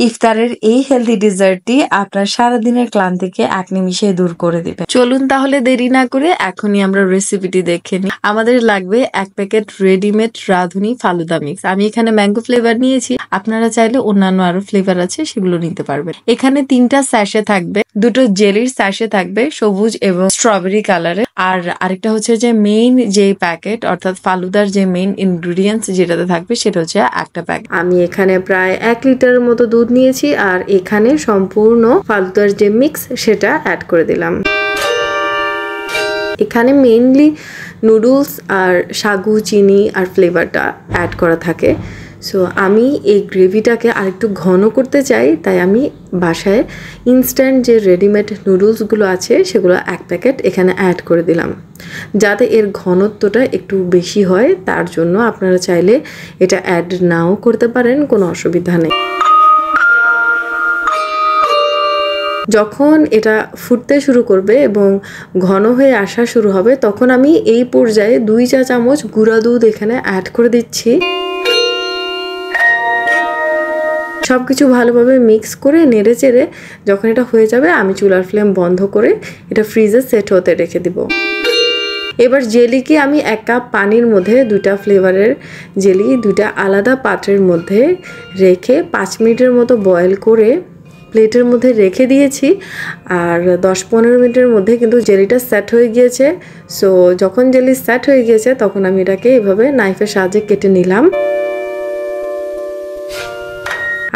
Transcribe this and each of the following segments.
ইফতারের এই হেলদি ডেজার্টটি আপনার সারাদিনের ক্লান্তিকে এক নিমিষে দূর করে দিবে। চলুন তাহলে দেরি না করে এখনই আমরা রেসিপিটি দেখে নিই। আমাদের লাগবে 1 প্যাকেট রেডিমেড রাঁধুনি ফালুদা মিক্স। আমি এখানে ম্যাঙ্গো ফ্লেভার নিয়েছি, আপনারা চাইলে অন্যান্য আরো ফ্লেভার আছে সেগুলো নিতে পারবেন। এখানে 3টা স্যাশে থাকবে, 2টো জেলির স্যাশে থাকবে সবুজ এবং স্ট্রবেরি কালারের, আর আরেকটা হচ্ছে যে মেইন যে প্যাকেট অর্থাৎ ফালুদার যে মেইন ইনগ্রেডিয়েন্টস যেটাতে থাকবে সেটা হচ্ছে একটা প্যাকেট। আমি এখানে প্রায় 1 লিটারের মতো দুধ নিয়েছি আর এখানে সম্পূর্ণ ফালুদার যে মিক্স সেটা অ্যাড করে দিলাম। এখানে মেইনলি নুডলস আর সাগু, চিনি আর ফ্লেভারটা অ্যাড করা থাকে। সো আমি এই গ্রেভিটাকে আরেকটু ঘন করতে চাই, তাই আমি বাসায় ইনস্ট্যান্ট যে রেডিমেড নুডলসগুলো আছে সেগুলো 1 প্যাকেট এখানে অ্যাড করে দিলাম, যাতে এর ঘনত্বটা একটু বেশি হয়। তার জন্য আপনারা চাইলে এটা অ্যাড নাও করতে পারেন, কোনো অসুবিধা নেই। যখন এটা ফুটতে শুরু করবে এবং ঘন হয়ে আসা শুরু হবে, তখন আমি এই পর্যায়ে 2 চা চামচ গুঁড়া দুধ এখানে অ্যাড করে দিচ্ছি। সবকিছু ভালোভাবে মিক্স করে নেড়ে চেড়ে যখন এটা হয়ে যাবে, আমি চুলার ফ্লেম বন্ধ করে এটা ফ্রিজে সেট হতে রেখে দিব। এবার জেলিকে আমি 1 কাপ পানির মধ্যে 2টা ফ্লেভারের জেলি 2টা আলাদা পাত্রের মধ্যে রেখে 5 মিনিটের মতো বয়েল করে প্লেটের মধ্যে রেখে দিয়েছি। আর 10-15 মিনিটের মধ্যে কিন্তু জেলিটা সেট হয়ে গিয়েছে। সো যখন জেলি সেট হয়ে গিয়েছে তখন আমি এটাকে এভাবে নাইফের সাহায্যে কেটে নিলাম।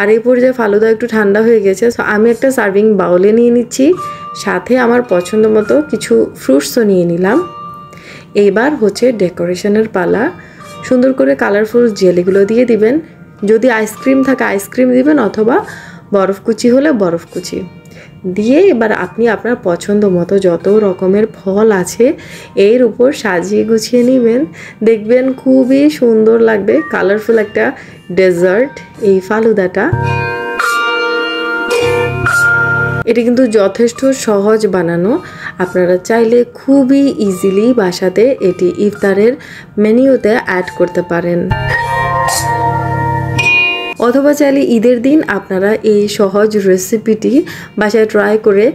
আর এই পর্যায়ে ফালুদা একটু ঠান্ডা হয়ে গেছে, সো আমি একটা সার্ভিং বাউলে নিয়ে নিচ্ছি, সাথে আমার পছন্দ মতো কিছু ফ্রুটসও নিয়ে নিলাম। এইবার হচ্ছে ডেকোরেশনের পালা। সুন্দর করে কালারফুল জেলিগুলো দিয়ে দিবেন। যদি আইসক্রিম থাকে আইসক্রিম দিবেন, অথবা বরফ কুচি হলে বরফ কুচি দিয়ে এবার আপনি আপনার পছন্দ মতো যত রকমের ফল আছে এর উপর সাজিয়ে গুছিয়ে নেবেন। দেখবেন খুবই সুন্দর লাগবে, কালারফুল একটা ডেজার্ট এই ফালুদাটা। এটি কিন্তু যথেষ্ট সহজ বানানো, আপনারা চাইলে খুবই ইজিলি বাসাতে এটি ইফতারের মেনুতে অ্যাড করতে পারেন, অথবা চাইলে ঈদের দিন আপনারা এই সহজ রেসিপিটি বাসায় ট্রাই করে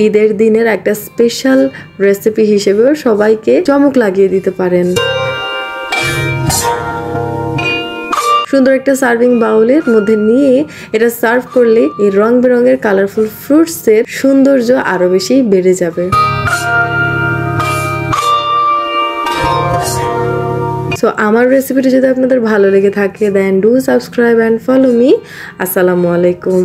ঈদের দিনের একটা স্পেশাল রেসিপি হিসেবেও সবাইকে চমক লাগিয়ে দিতে পারেন। সুন্দর একটা সার্ভিং বাউলের মধ্যে নিয়ে এটা সার্ভ করলে এই রং বেরঙের কালারফুল ফ্রুটসের সৌন্দর্য আরো বেশি বেড়ে যাবে। সো আমার রেসিপিটি যদি আপনাদের ভালো লেগে থাকে, then do subscribe and follow me. আসসালামু আলাইকুম।